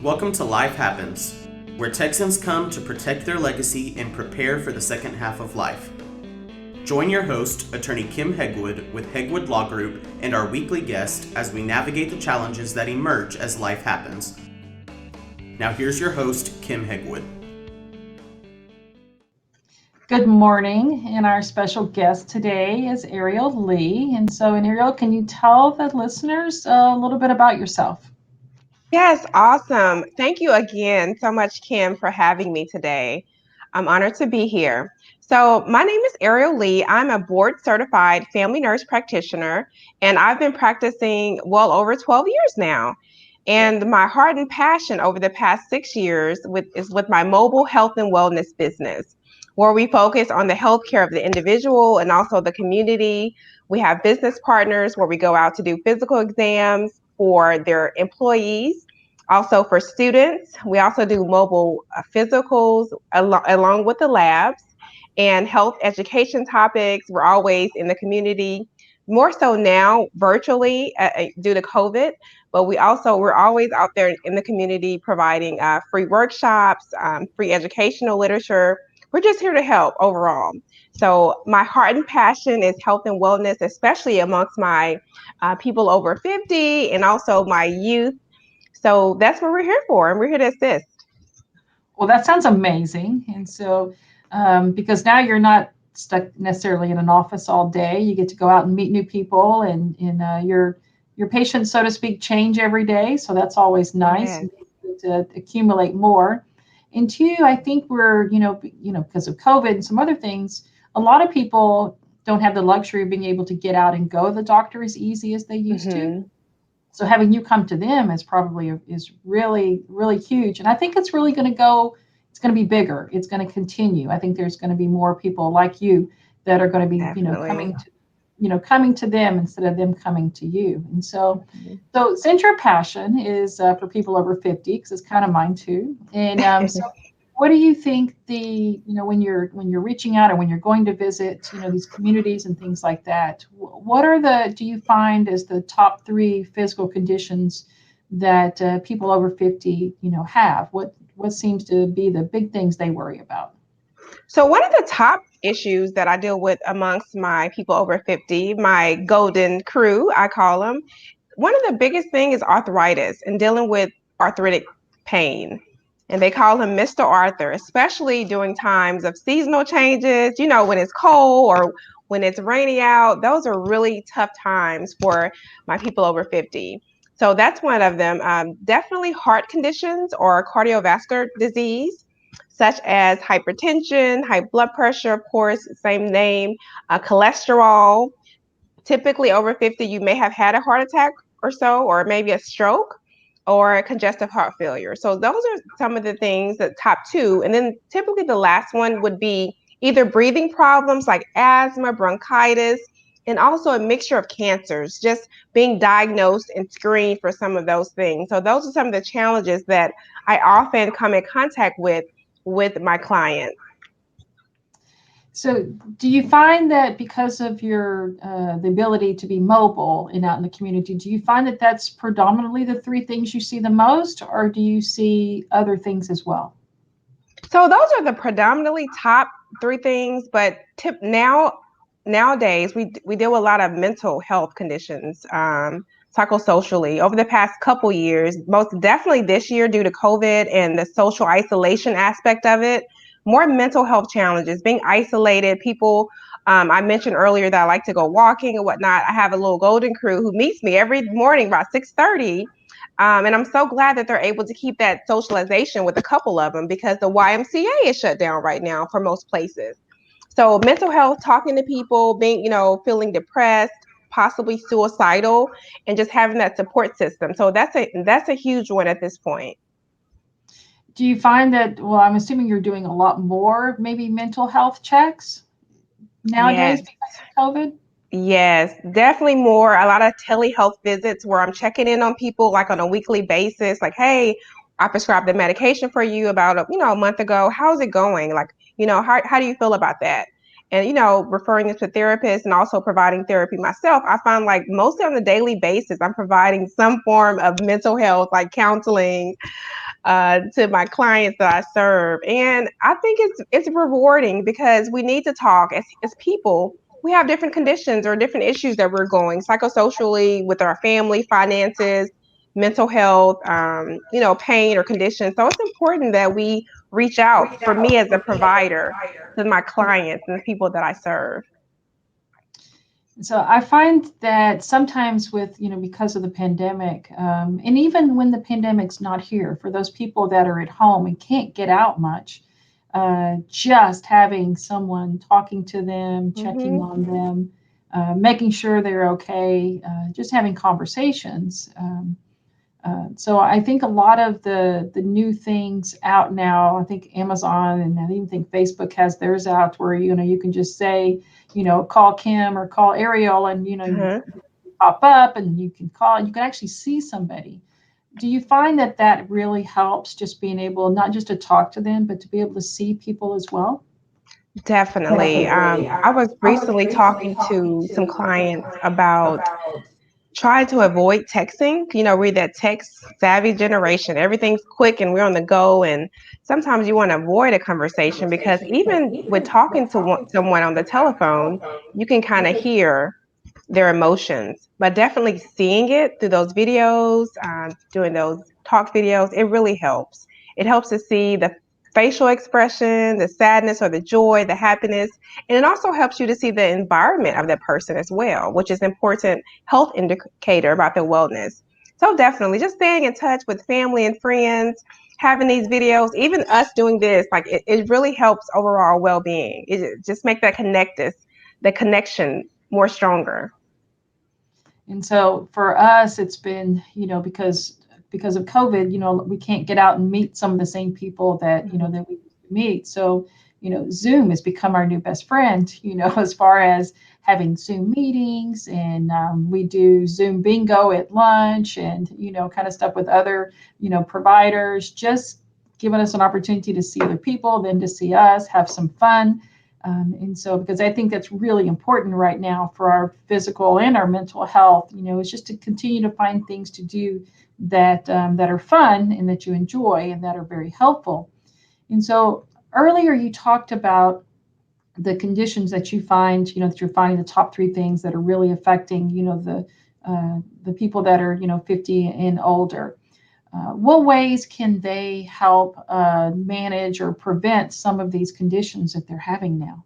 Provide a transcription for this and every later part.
Welcome to Life Happens, where Texans come to protect their legacy and prepare for the second half of life. Join your host, Attorney Kim Hegwood with Hegwood Law Group, and our weekly guest as we navigate the challenges that emerge as life happens. Now here's your host, Kim Hegwood. Good morning, and our special guest today is Ariel Lee. And Ariel, can you tell the listeners a little bit about yourself? Yes, awesome. Thank you again so much, Kim, for having me today. I'm honored to be here. So, my name is Ariel Lee. I'm a board certified family nurse practitioner, and I've been practicing well over 12 years now. And my heart and passion over the past 6 years is with my mobile health and wellness business, where we focus on the healthcare of the individual and also the community. We have business partners where we go out to do physical exams for their employees. Also for students, we also do mobile physicals along with the labs and health education topics. We're always in the community, more so now virtually due to COVID, but we're always out there in the community providing free workshops, free educational literature. We're just here to help overall. So my heart and passion is health and wellness, especially amongst my people over 50 and also my youth. So that's what we're here for, and we're here to assist. Well, that sounds amazing. Because now you're not stuck necessarily in an office all day, you get to go out and meet new people, and your patients, so to speak, change every day. So that's always nice. Yes. To accumulate more. And two, I think we're, because of COVID and some other things, a lot of people don't have the luxury of being able to get out and go to the doctor as easy as they used to. So having you come to them is really, really huge. And I think it's really going to be bigger. It's going to continue. I think there's going to be more people like you that are going to be, Definitely. coming to them instead of them coming to you. And so since your passion is for people over 50, because it's kind of mine too. And so what do you think when you're reaching out or when you're going to visit, these communities and things like that, do you find as the top three physical conditions that people over 50, have? What seems to be the big things they worry about? So one of the top issues that I deal with amongst my people over 50, my golden crew, I call them, one of the biggest thing is arthritis and dealing with arthritic pain. And they call him Mr. Arthur, especially during times of seasonal changes, when it's cold or when it's rainy out. Those are really tough times for my people over 50. So that's one of them. Definitely heart conditions or cardiovascular disease, such as hypertension, high blood pressure, of course, same name, cholesterol. Typically over 50, you may have had a heart attack or so, or maybe a stroke or congestive heart failure. So those are some of the things, the top two. And then typically the last one would be either breathing problems like asthma, bronchitis, and also a mixture of cancers, just being diagnosed and screened for some of those things. So those are some of the challenges that I often come in contact with my clients. So do you find that because of your the ability to be mobile and out in the community, do you find that that's predominantly the three things you see the most, or do you see other things as well? So those are the predominantly top three things, but nowadays we deal with a lot of mental health conditions, psychosocially over the past couple years, most definitely this year due to COVID and the social isolation aspect of it, more mental health challenges, being isolated. People, I mentioned earlier that I like to go walking and whatnot. I have a little golden crew who meets me every morning about 6:30. And I'm so glad that they're able to keep that socialization with a couple of them because the YMCA is shut down right now for most places. So mental health, talking to people, being, feeling depressed, possibly suicidal, and just having that support system. So that's a huge one at this point. Do you find that, well, I'm assuming you're doing a lot more maybe mental health checks nowadays Yes. because of COVID? Yes, definitely more. A lot of telehealth visits where I'm checking in on people like on a weekly basis. Like, hey, I prescribed the medication for you about a month ago. How's it going? Like, how do you feel about that? And referring it to therapists and also providing therapy myself. I find like mostly on a daily basis, I'm providing some form of mental health, like counseling, to my clients that I serve. And I think it's rewarding because we need to talk as people. We have different conditions or different issues that we're going psychosocially with our family, finances, mental health, pain or conditions. So it's important that we reach out for me as a provider to my clients and the people that I serve. So I find that sometimes with, because of the pandemic, and even when the pandemic's not here, for those people that are at home and can't get out much, just having someone talking to them, checking on them, making sure they're okay, just having conversations. So I think a lot of the new things out now, I think Amazon and I even think Facebook has theirs out where, you can just say, call Kim or call Ariel and, you pop up and you can call and you can actually see somebody. Do you find that really helps, just being able not just to talk to them, but to be able to see people as well? Definitely. I was recently talking to some clients about trying to avoid texting. We're that text savvy generation. Everything's quick and we're on the go. And sometimes you want to avoid a conversation because even with talking to someone on the telephone, you can kind of hear their emotions. But definitely seeing it through those videos, doing those talk videos, it really helps. It helps to see the facial expression, the sadness or the joy, the happiness. And it also helps you to see the environment of that person as well, which is an important health indicator about their wellness. So definitely just staying in touch with family and friends, having these videos, even us doing this, like it really helps overall well-being. It just make that connection more stronger. And so for us, it's been, because of COVID, we can't get out and meet some of the same people that, that we meet. So, Zoom has become our new best friend, as far as having Zoom meetings, and we do Zoom bingo at lunch and, kind of stuff with other, providers, just giving us an opportunity to see other people, then to see us, have some fun. And so, because I think that's really important right now for our physical and our mental health, is just to continue to find things to do that are fun and that you enjoy and that are very helpful. And so earlier you talked about the conditions that you find, that you're finding the top 3 things that are really affecting, the people that are, 50 and older. What ways can they help manage or prevent some of these conditions that they're having now?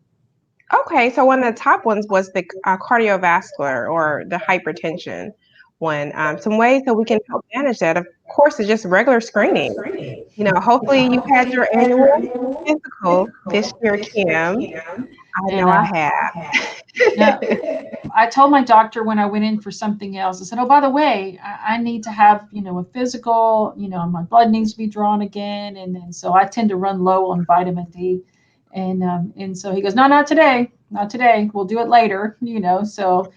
Okay, so one of the top ones was the cardiovascular or the hypertension one. Some ways that we can help manage that, of course, is just regular screening. Hopefully you had your annual physical this year, Kim. I know I have. No, I told my doctor when I went in for something else, I said, oh, by the way, I need to have, a physical, my blood needs to be drawn again. And so I tend to run low on vitamin D. And so he goes, no, not today. Not today. We'll do it later, So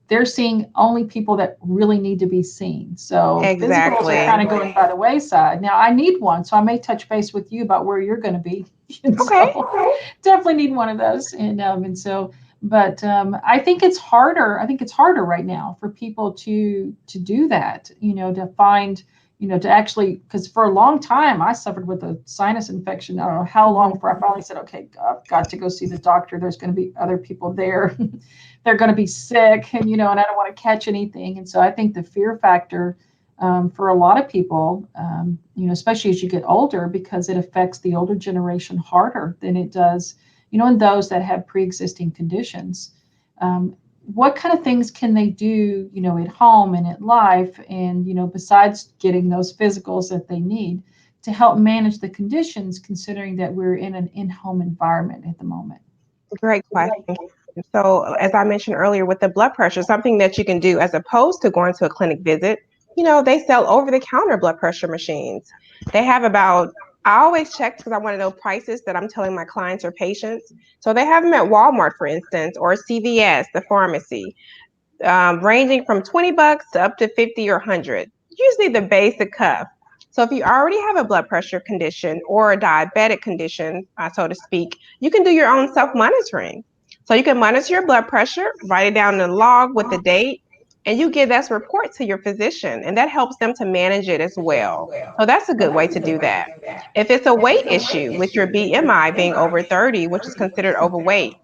they're seeing only people that really need to be seen. So Exactly. physicals are kind of going by the wayside. Now I need one, so I may touch base with you about where you're going to be. Okay. So definitely need one of those. And so, but I think it's harder. I think it's harder right now for people to do that. To find, to actually, because for a long time I suffered with a sinus infection. I don't know how long before I finally said, okay, I've got to go see the doctor. There's going to be other people there. They're going to be sick, and and I don't want to catch anything. And so I think the fear factor for a lot of people, especially as you get older, because it affects the older generation harder than it does, in those that have pre-existing conditions. What kind of things can they do, at home and at life, and besides getting those physicals that they need to help manage the conditions, considering that we're in an in-home environment at the moment? Great question. So, as I mentioned earlier, with the blood pressure, something that you can do as opposed to going to a clinic visit, they sell over-the-counter blood pressure machines. They have I always check because I want to know prices that I'm telling my clients or patients. So they have them at Walmart, for instance, or CVS, the pharmacy, ranging from $20 to up to 50 or 100. Usually the basic cuff. So if you already have a blood pressure condition or a diabetic condition, so to speak, you can do your own self-monitoring. So you can monitor your blood pressure, write it down in a log with the date, and you give that report to your physician, and that helps them to manage it as well. So that's a good way to do that. If it's a weight issue with your BMI being over 30, which is considered overweight,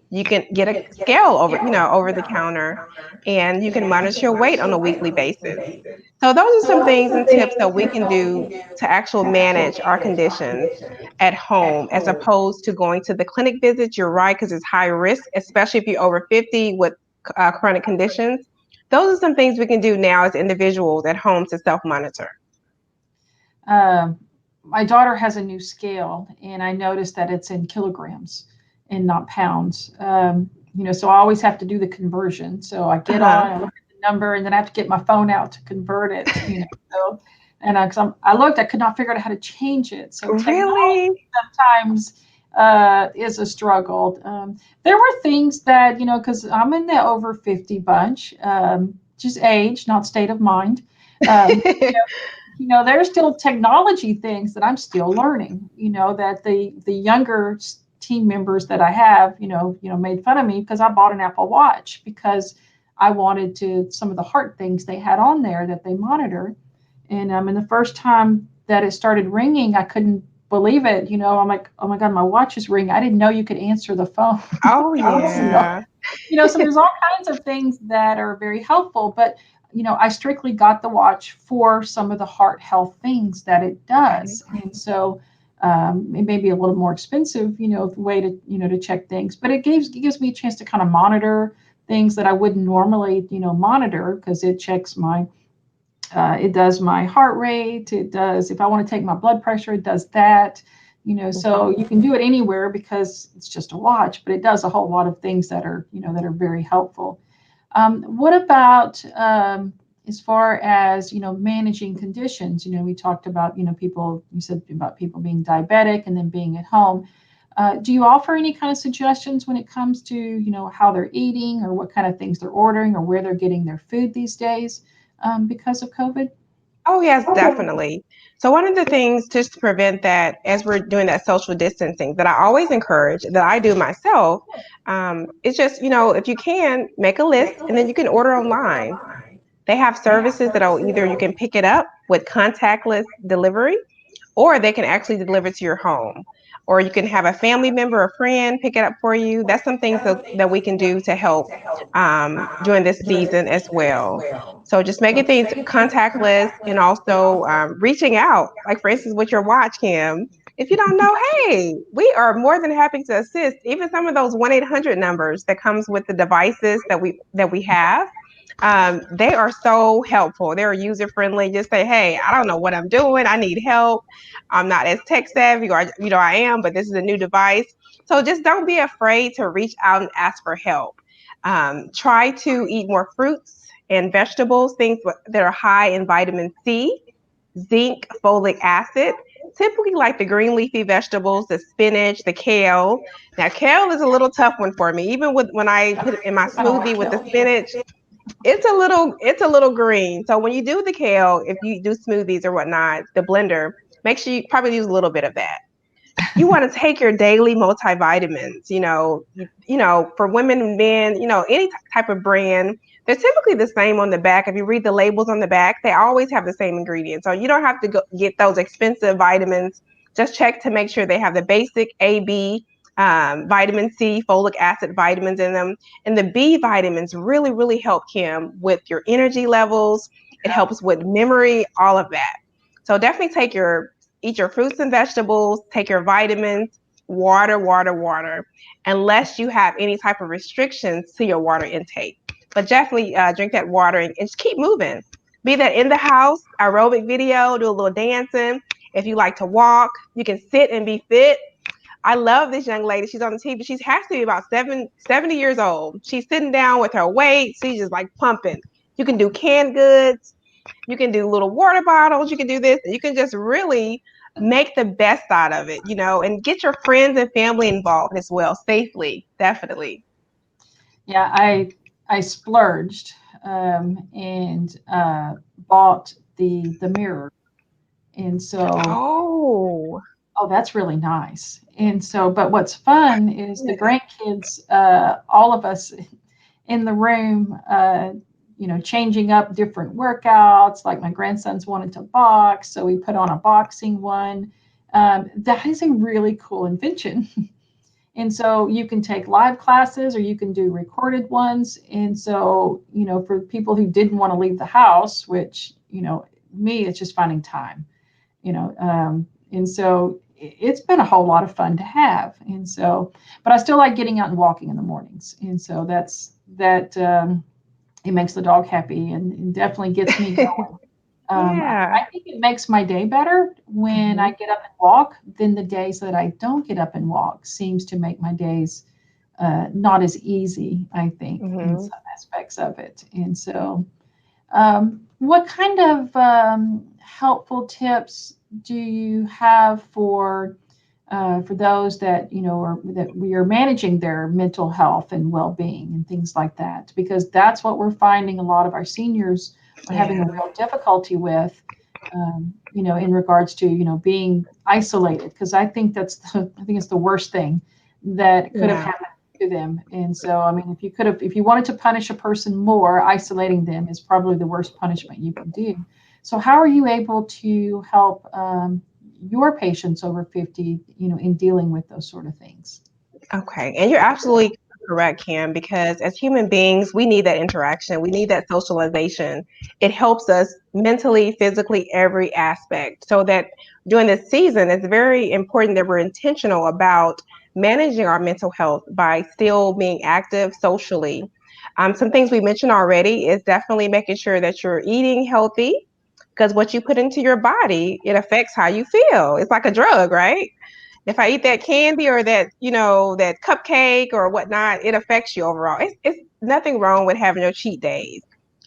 you can get a scale over the counter, and you can monitor your weight on a weekly basis. So those are some things and tips that we can do to actually manage our conditions at home, as opposed to going to the clinic visits. You're right, because it's high risk, especially if you're over 50 with chronic conditions. Those are some things we can do now as individuals at home to self-monitor. My daughter has a new scale, and I noticed that it's in kilograms and not pounds. So I always have to do the conversion. So I get on, I look at the number, and then I have to get my phone out to convert it. So, and because I looked, I could not figure out how to change it. So technology sometimes is a struggle. There were things that, because I'm in the over 50 bunch, just age, not state of mind. There's still technology things that I'm still learning, that the younger team members that I have, made fun of me because I bought an Apple Watch because I wanted some of the heart things they had on there that they monitor. And the first time that it started ringing, I couldn't believe it. I'm like, oh my God, my watch is ringing. I didn't know you could answer the phone. Oh, yeah. So there's all kinds of things that are very helpful, but I strictly got the watch for some of the heart health things that it does. And so it may be a little more expensive, way to check things, but it gives me a chance to kind of monitor things that I wouldn't normally, monitor, because it checks it does my heart rate. It does, if I want to take my blood pressure, it does that, so you can do it anywhere because it's just a watch, but it does a whole lot of things that are very helpful. What about as far as managing conditions? We talked about people. You said about people being diabetic and then being at home. Do you offer any kind of suggestions when it comes to how they're eating, or what kind of things they're ordering, or where they're getting their food these days because of COVID? Oh, yes, definitely. So one of the things, just to prevent that, as we're doing that social distancing, that I always encourage, that I do myself, is just, if you can, make a list, and then you can order online. They have services that either you can pick it up with contactless delivery, or they can actually deliver to your home. Or you can have a family member or friend pick it up for you. That's some things that we can do to help during this season as well. So just making things contactless, and also reaching out, like for instance with your watch, Kim. If you don't know, hey, we are more than happy to assist. Even some of those 1-800 numbers that comes with the devices that we have. They are so helpful. They're user friendly. Just say, hey, I don't know what I'm doing. I need help. I'm not as tech savvy, or I am, but this is a new device. So just don't be afraid to reach out and ask for help. Try to eat more fruits and vegetables, things that are high in vitamin C, zinc, folic acid. Typically like the green leafy vegetables, the spinach, the kale. Now, kale is a little tough one for me. Even when I put it in my smoothie with the spinach, it's a little green. So when you do the kale, if you do smoothies or whatnot, the blender, make sure you probably use a little bit of that. You want to take your daily multivitamins, for women and men, any type of brand. They're typically the same on the back. If you read the labels on the back, they always have the same ingredients. So you don't have to go get those expensive vitamins. Just check to make sure they have the basic A, B, vitamin C, folic acid vitamins in them. And the B vitamins really, really help, Kim, with your energy levels. It helps with memory, all of that. So definitely eat your fruits and vegetables, take your vitamins, water, unless you have any type of restrictions to your water intake. But definitely drink that water and just keep moving. Be that in the house, aerobic video, do a little dancing. If you like to walk, you can sit and be fit. I love this young lady. She's on the TV. She has to be about 70 years old. She's sitting down with her weights. She's just like pumping. You can do canned goods. You can do little water bottles. You can do this. You can just really make the best out of it, and get your friends and family involved as well, safely, definitely. Yeah, I splurged and bought the mirror, and so that's really nice. And so, but what's fun is the grandkids, all of us in the room, changing up different workouts. Like my grandsons wanted to box, so we put on a boxing one. That is a really cool invention. And so you can take live classes or you can do recorded ones. And so, for people who didn't want to leave the house, which, me, it's just finding time, and so it's been a whole lot of fun to have. And so, but I still like getting out and walking in the mornings. And so it makes the dog happy and definitely gets me going. I think it makes my day better when I get up and walk than the days that I don't get up and walk. Seems to make my days not as easy, I think, in some aspects of it. And so what kind of helpful tips do you have for those that that we are managing their mental health and well-being and things like that? Because that's what we're finding a lot of our seniors are having a real difficulty with, in regards to being isolated. Because I think it's the worst thing that could have happened to them. And so, I mean, if you wanted to punish a person more, isolating them is probably the worst punishment you can do. So how are you able to help your patients over 50, in dealing with those sort of things? Okay. And you're absolutely correct, Kim, because as human beings, we need that interaction. We need that socialization. It helps us mentally, physically, every aspect. So that during this season, it's very important that we're intentional about managing our mental health by still being active socially. Some things we mentioned already is definitely making sure that you're eating healthy, because what you put into your body, it affects how you feel. It's like a drug, right? If I eat that candy or that, that cupcake or whatnot, it affects you overall. It's nothing wrong with having your cheat days,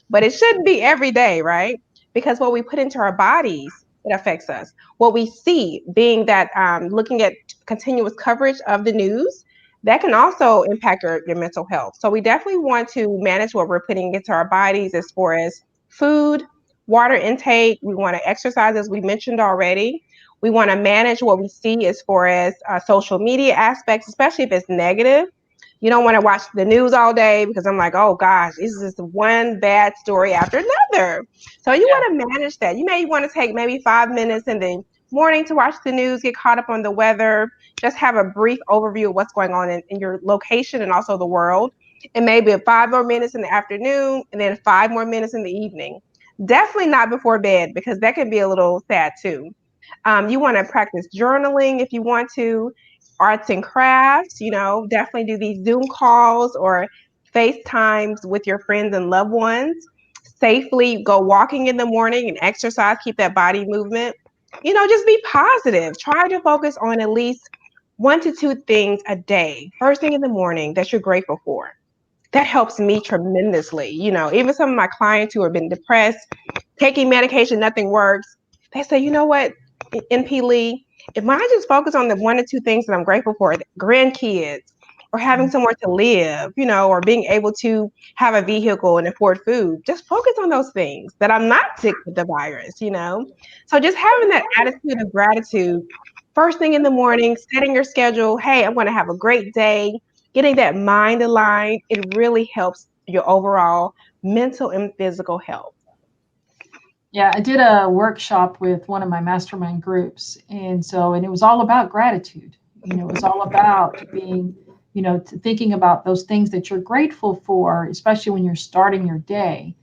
but it shouldn't be every day, right? Because what we put into our bodies, it affects us. What we see, being that looking at continuous coverage of the news, that can also impact your mental health. So we definitely want to manage what we're putting into our bodies as far as food, water intake. We want to exercise, as we mentioned already. We want to manage what we see as far as social media aspects, especially if it's negative. You don't want to watch the news all day, because I'm like, oh gosh, this is just one bad story after another. So you want to manage that. You may want to take maybe 5 minutes in the morning to watch the news, get caught up on the weather, just have a brief overview of what's going on in your location and also the world. And maybe 5 more minutes in the afternoon, and then 5 more minutes in the evening. Definitely not before bed, because that can be a little sad too. You want to practice journaling if you want to, arts and crafts, definitely do these Zoom calls or FaceTimes with your friends and loved ones. Safely go walking in the morning and exercise, keep that body movement. Just be positive. Try to focus on at least 1 to 2 things a day, first thing in the morning, that you're grateful for. That helps me tremendously. Even some of my clients who have been depressed, taking medication, nothing works. They say, you know what, NP Lee, if I just focus on the 1 or 2 things that I'm grateful for, grandkids, or having somewhere to live, or being able to have a vehicle and afford food, just focus on those things, that I'm not sick with the virus, So just having that attitude of gratitude, first thing in the morning, setting your schedule, hey, I'm going to have a great day, getting that mind aligned, it really helps your overall mental and physical health. Yeah, I did a workshop with one of my mastermind groups. And it was all about gratitude. It was all about being, thinking about those things that you're grateful for, especially when you're starting your day,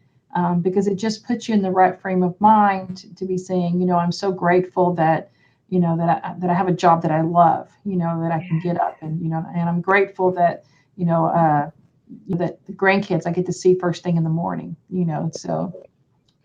because it just puts you in the right frame of mind to be saying, I'm so grateful that, that I have a job that I love, that I can get up and, and I'm grateful that, that the grandkids I get to see first thing in the morning, so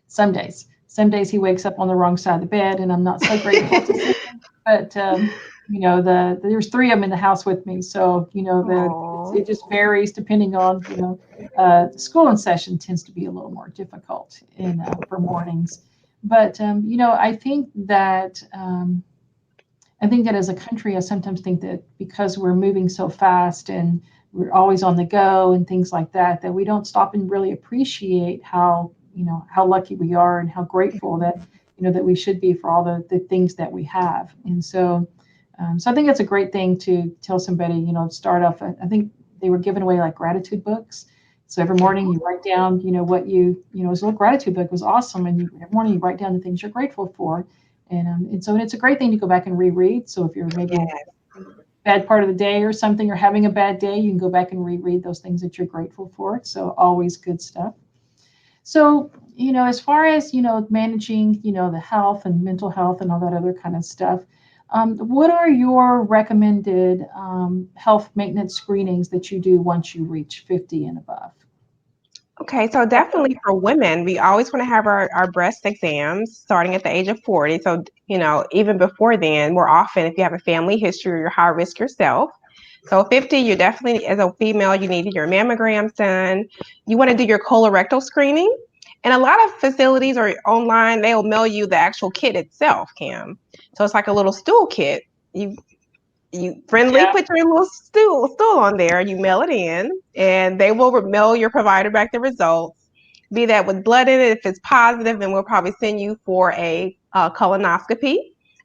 some days he wakes up on the wrong side of the bed and I'm not so grateful to see him. But there's 3 of them in the house with me, so it just varies depending on the school in session tends to be a little more difficult for mornings. But I think that as a country, I sometimes think that because we're moving so fast and we're always on the go and things like that, that we don't stop and really appreciate how lucky we are and how grateful that that we should be for all the things that we have. And so I think it's a great thing to tell somebody, start off. I think they were giving away like gratitude books. So every morning you write down, what this little gratitude book was awesome. And every morning you write down the things you're grateful for. And so it's a great thing to go back and reread. So if you're maybe in a bad part of the day or something, or having a bad day, you can go back and reread those things that you're grateful for. So always good stuff. So, as far as, managing, the health and mental health and all that other kind of stuff, what are your recommended health maintenance screenings that you do once you reach 50 and above? Okay, so definitely for women, we always want to have our breast exams starting at the age of 40. So, even before then, more often if you have a family history or you're high risk yourself. So 50, you definitely, as a female, you need your mammograms done. You want to do your colorectal screening. And a lot of facilities or online, they'll mail you the actual kit itself, Kim. So it's like a little stool kit. You friendly put your little stool on there, you mail it in, and they will mail your provider back the results. Be that with blood in it, if it's positive, then we'll probably send you for a colonoscopy,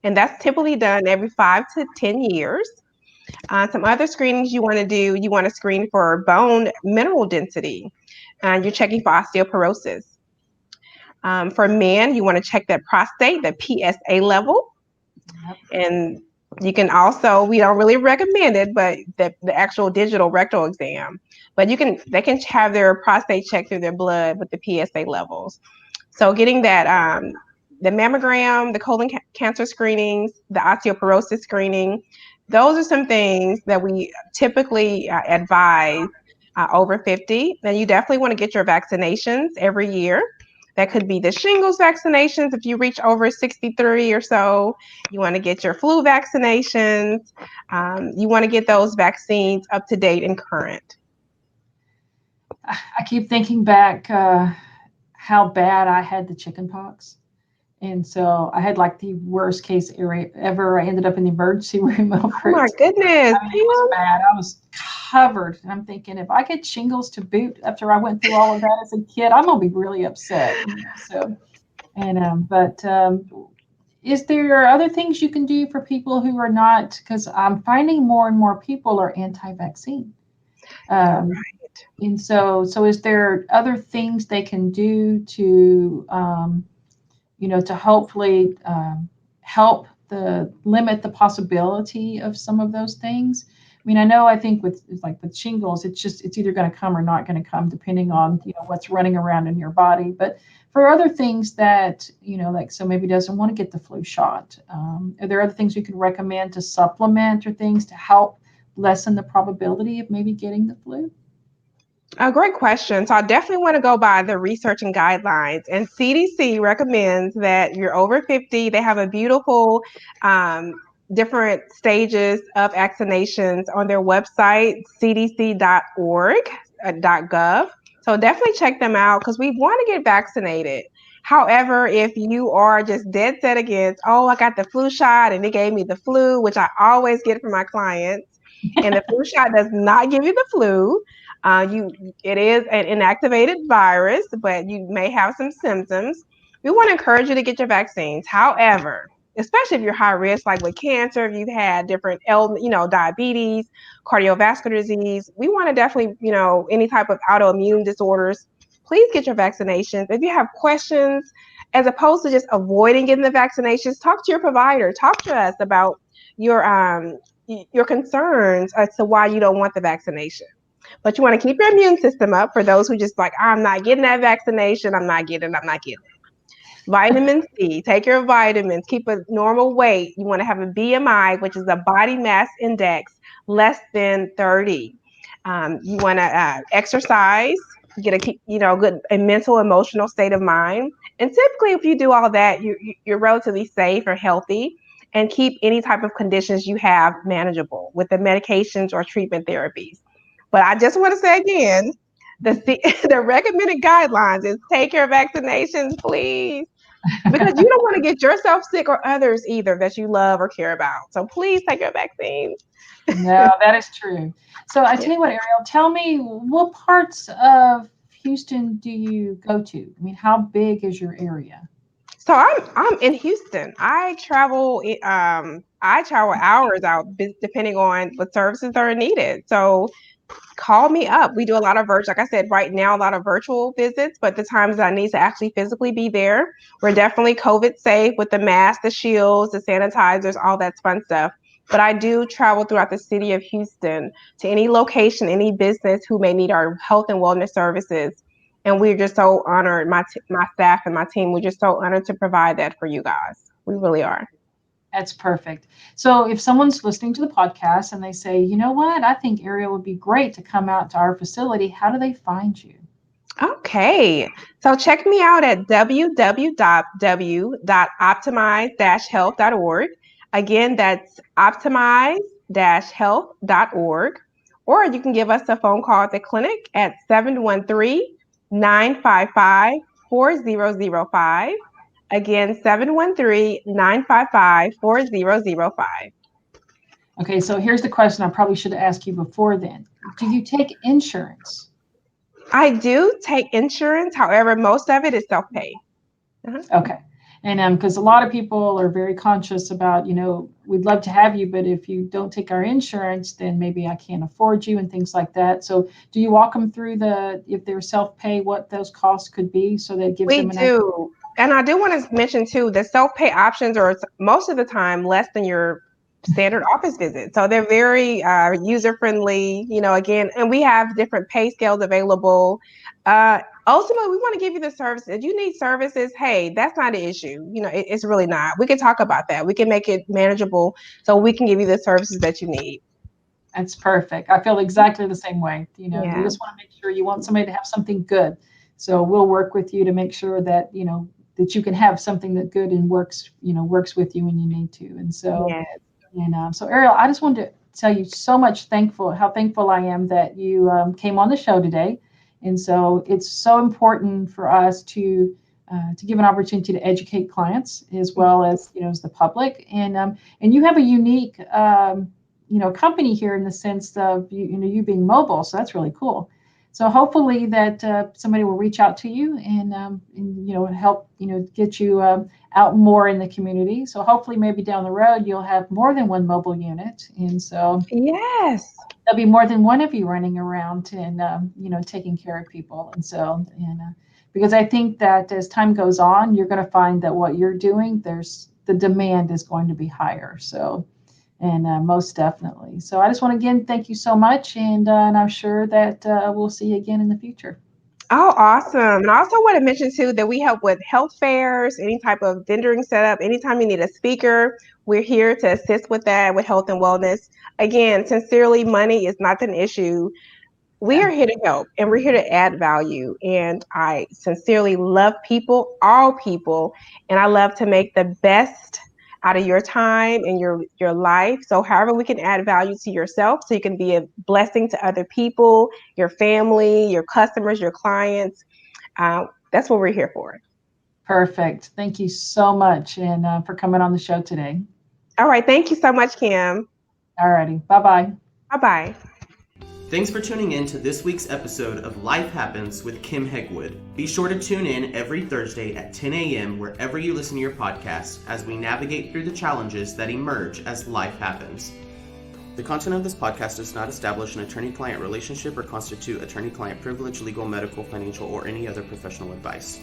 and that's typically done every 5 to 10 years. Some other screenings you want to do, you want to screen for bone mineral density, and you're checking for osteoporosis. For men, you want to check that prostate, the PSA level, and you can also, we don't really recommend it, but the actual digital rectal exam. But they can have their prostate checked through their blood with the PSA levels. So getting that, the mammogram, the colon cancer screenings, the osteoporosis screening, those are some things that we typically advise over 50. Then you definitely want to get your vaccinations every year. That could be the shingles vaccinations if you reach over 63 or so. You want to get your flu vaccinations. You want to get those vaccines up to date and current. I keep thinking back how bad I had the chicken pox. And so I had like the worst case ever. I ended up in the emergency room over it. Oh my goodness. I mean, it was bad. I was covered. And I'm thinking, if I get shingles to boot after I went through all of that as a kid, I'm going to be really upset. Is there other things you can do for people who are not, because I'm finding more and more people are anti-vaccine. And so is there other things they can do to, to hopefully help limit the possibility of some of those things? I mean, I think with shingles, it's either going to come or not going to come, depending on, what's running around in your body. But for other things that, like maybe doesn't want to get the flu shot, are there other things you could recommend to supplement or things to help lessen the probability of maybe getting the flu? A great question. So I definitely want to go by the research and guidelines. And CDC recommends that you're over 50. They have a beautiful different stages of vaccinations on their website, cdc.org.gov. So definitely check them out because we want to get vaccinated. However, if you are just dead set against, I got the flu shot and it gave me the flu, which I always get from my clients, and the flu shot does not give you the flu. It is an inactivated virus, but you may have some symptoms. We want to encourage you to get your vaccines. However, especially if you're high risk, like with cancer, if you've had different diabetes, cardiovascular disease, we want to definitely, any type of autoimmune disorders, please get your vaccinations. If you have questions, as opposed to just avoiding getting the vaccinations, talk to your provider, talk to us about your concerns as to why you don't want the vaccination. But you want to keep your immune system up for those who just like, I'm not getting that vaccination. I'm not getting it. Vitamin C, take your vitamins, keep a normal weight. You want to have a BMI, which is a body mass index, less than 30. You want to exercise, get a good mental, emotional state of mind. And typically, if you do all that, you're relatively safe or healthy, and keep any type of conditions you have manageable with the medications or treatment therapies. But I just want to say again, the recommended guidelines is take your vaccinations, please. Because you don't want to get yourself sick or others either that you love or care about. So please take your vaccines. No, that is true. So I tell you what, Ariel, tell me, what parts of Houston do you go to? I mean, how big is your area? So I'm in Houston. I travel hours out depending on what services are needed. So call me up. We do a lot of virtual, like I said, right now, a lot of virtual visits, but the times I need to actually physically be there, we're definitely COVID safe with the masks, the shields, the sanitizers, all that fun stuff. But I do travel throughout the city of Houston to any location, any business who may need our health and wellness services. And we're just so honored, my staff and my team, we're just so honored to provide that for you guys. We really are. That's perfect. So if someone's listening to the podcast and they say, you know what, I think Ariel would be great to come out to our facility, how do they find you? Okay, so check me out at www.optimize-health.org. Again, that's optimize-health.org. Or you can give us a phone call at the clinic at 713-955-4005. Again, 713-955-4005. Okay, so here's the question I probably should have asked you before then. Do you take insurance? I do take insurance. However, most of it is self-pay. Okay. And because a lot of people are very conscious about, we'd love to have you, but if you don't take our insurance, then maybe I can't afford you and things like that. So do you walk them through if they're self-pay, what those costs could be so that it gives them an idea? We do. And I do want to mention too, the self-pay options are most of the time less than your standard office visit. So they're very user-friendly, again, and we have different pay scales available. Ultimately, we want to give you the services. If you need services, hey, that's not an issue. It's really not. We can talk about that. We can make it manageable so we can give you the services that you need. That's perfect. I feel exactly the same way. You Yeah. just want to make sure you want somebody to have something good. So we'll work with you to make sure that, that you can have something that good and works with you when you need to. And so, Yes. So Ariel, I just wanted to tell you how thankful I am that you came on the show today. And so it's so important for us to give an opportunity to educate clients as well as, as the public. And you have a unique, company here in the sense of, you being mobile. So that's really cool. So hopefully that somebody will reach out to you and help, get you out more in the community. So hopefully maybe down the road, you'll have more than one mobile unit. And so Yes. there'll be more than one of you running around and, taking care of people. And so, because I think that as time goes on, you're going to find that what you're doing, the demand is going to be higher. So, and most definitely. So I just want to again thank you so much, and I'm sure that we'll see you again in the future. Oh, awesome. And I also want to mention too that we help with health fairs, any type of vendoring setup, anytime you need a speaker, we're here to assist with that, with health and wellness. Again, sincerely, money is not an issue. We are here to help and we're here to add value. And I sincerely love people, all people, and I love to make the best out of your time and your life. So however we can add value to yourself so you can be a blessing to other people, your family, your customers, your clients. That's what we're here for. Perfect. Thank you so much and for coming on the show today. All right. Thank you so much, Kim. All righty. Bye-bye. Bye-bye. Thanks for tuning in to this week's episode of Life Happens with Kim Hegwood. Be sure to tune in every Thursday at 10 a.m. wherever you listen to your podcast as we navigate through the challenges that emerge as life happens. The content of this podcast does not establish an attorney-client relationship or constitute attorney-client privilege, legal, medical, financial, or any other professional advice.